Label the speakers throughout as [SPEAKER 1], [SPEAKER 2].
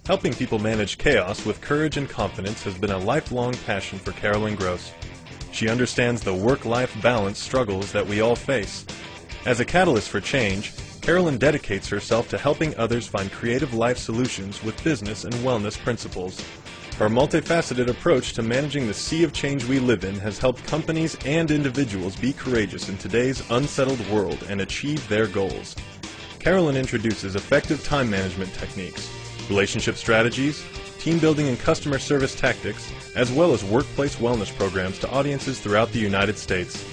[SPEAKER 1] Helping people manage chaos with courage and confidence has been a lifelong passion for Carolyn Gross. She understands the work-life balance struggles that we all face. As a catalyst for change, Carolyn dedicates herself to helping others find creative life solutions with business and wellness principles. Her multifaceted approach to managing the sea of change we live in has helped companies and individuals be courageous in today's unsettled world and achieve their goals. Carolyn introduces effective time management techniques, relationship strategies, team building and customer service tactics, as well as workplace wellness programs to audiences throughout the United States.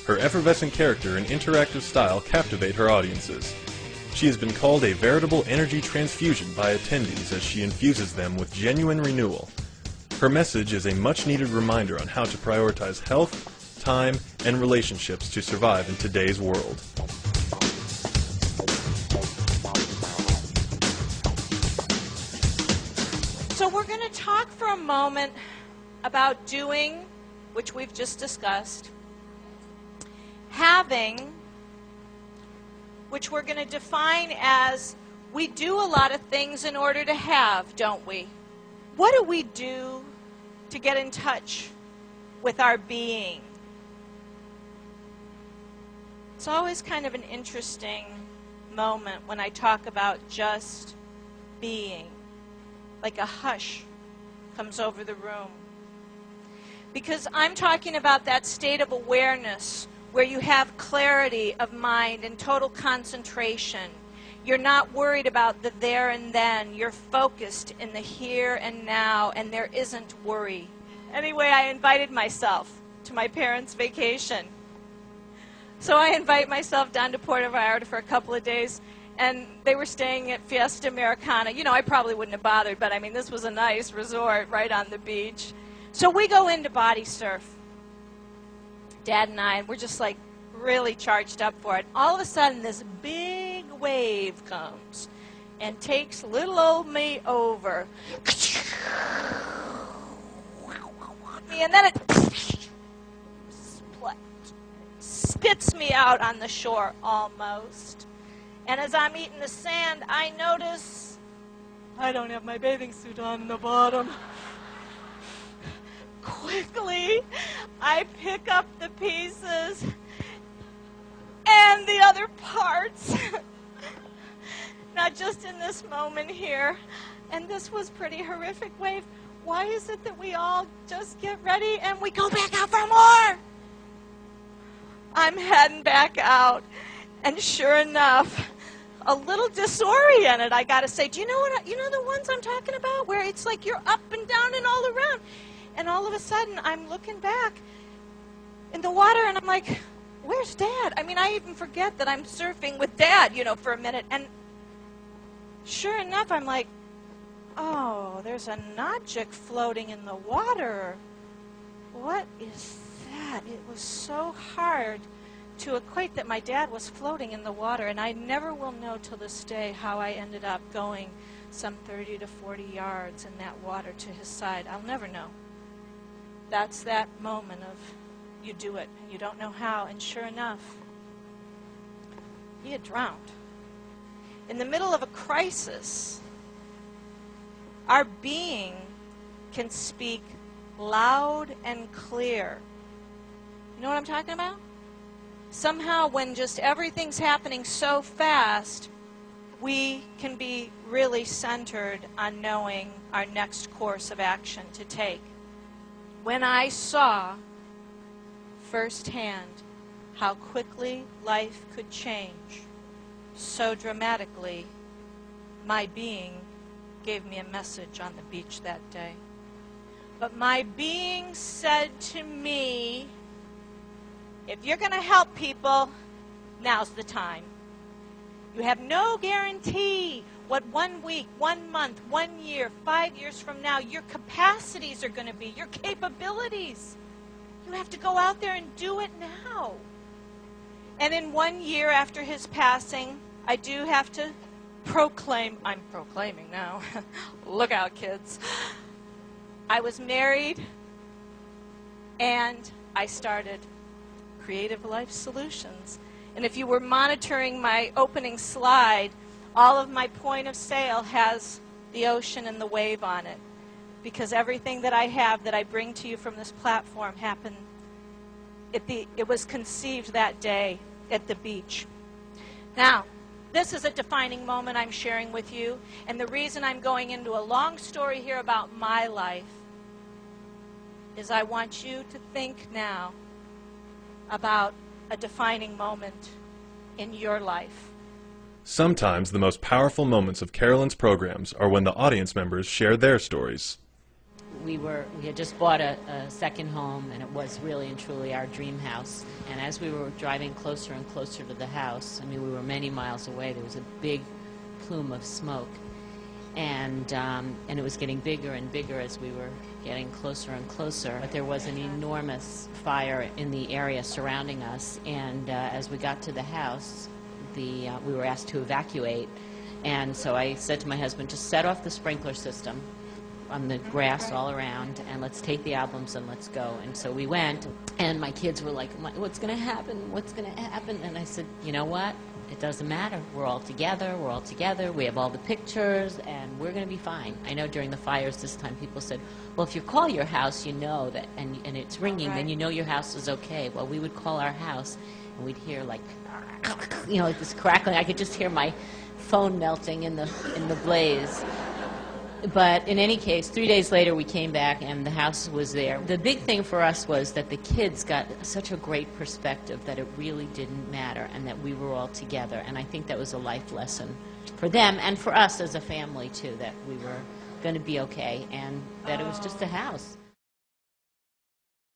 [SPEAKER 1] Her effervescent character and interactive style captivate her audiences. She has been called a veritable energy transfusion by attendees as she infuses them with genuine renewal. Her message is a much-needed reminder on how to prioritize health, time, and relationships to survive in today's world.
[SPEAKER 2] So we're going to talk for a moment about doing, which we've just discussed, having, which we're going to define as we do a lot of things in order to have, don't we? What do we do to get in touch with our being? It's always kind of an interesting moment when I talk about just being. Like a hush comes over the room. Because I'm talking about that state of awareness where you have clarity of mind and total concentration. You're not worried about the there and then. You're focused in the here and now, and there isn't worry. Anyway, I invited myself to my parents' vacation. So I invite myself down to Puerto Vallarta for a couple of days, and they were staying at Fiesta Americana. You know, I probably wouldn't have bothered, but I mean, this was a nice resort right on the beach. So we go into body surf. Dad and I, we're just like really charged up for it. All of a sudden, this big wave comes and takes little old me over. And then it spits me out on the shore almost. And as I'm eating the sand, I notice I don't have my bathing suit on in the bottom. Quickly, I pick up the pieces and the other parts. Not just in this moment here. And this was pretty horrific wave. Why is it that we all just get ready and we go back out for more? I'm heading back out. And sure enough, a little disoriented, I got to say. Do you know what? You know the ones I'm talking about, where it's like you're up and down and all around. And all of a sudden, I'm looking back in the water, and I'm like, where's Dad? I mean, I even forget that I'm surfing with Dad, you know, for a minute. And sure enough, I'm like, oh, there's an object floating in the water. What is that? It was so hard to equate that my dad was floating in the water, and I never will know till this day how I ended up going some 30 to 40 yards in that water to his side. I'll never know. That's that moment of you do it, and you don't know how, and sure enough, he had drowned. In the middle of a crisis, our being can speak loud and clear. You know what I'm talking about? Somehow, when just everything's happening so fast, we can be really centered on knowing our next course of action to take. When I saw firsthand how quickly life could change so dramatically, my being gave me a message on the beach that day. But my being said to me, if you're going to help people, now's the time. You have no guarantee what 1 week, 1 month, 1 year, 5 years from now, your capacities are going to be, your capabilities. You have to go out there and do it now. And in 1 year after his passing, I do have to proclaim, I'm proclaiming now, look out kids, I was married and I started Creative Life Solutions. And if you were monitoring my opening slide, all of my point of sale has the ocean and the wave on it, because everything that I have that I bring to you from this platform happened, it was conceived that day at the beach. Now, this is a defining moment I'm sharing with you, and the reason I'm going into a long story here about my life is I want you to think now about a defining moment in your life.
[SPEAKER 1] Sometimes the most powerful moments of Carolyn's programs are when the audience members share their stories.
[SPEAKER 3] We had just bought a second home, and it was really and truly our dream house. And as we were driving closer and closer to the house, I mean, we were many miles away, there was a big plume of smoke. And it was getting bigger and bigger as we were getting closer and closer. But there was an enormous fire in the area surrounding us, and as we got to the house, we were asked to evacuate. And so I said to my husband, just set off the sprinkler system on the grass all around, and let's take the albums and let's go. And so we went, and my kids were like, what's going to happen? What's going to happen? And I said, you know what? It doesn't matter. We're all together. We're all together. We have all the pictures, and we're going to be fine. I know during the fires this time people said, well, if you call your house, you know that, and it's ringing, then you know your house is okay. Well, we would call our house, and we'd hear like, you know, like this crackling. I could just hear my phone melting in the blaze. But in any case, 3 days later we came back and the house was there. The big thing for us was that the kids got such a great perspective that it really didn't matter and that we were all together. And I think that was a life lesson for them and for us as a family too, that we were going to be okay and that it was just a house.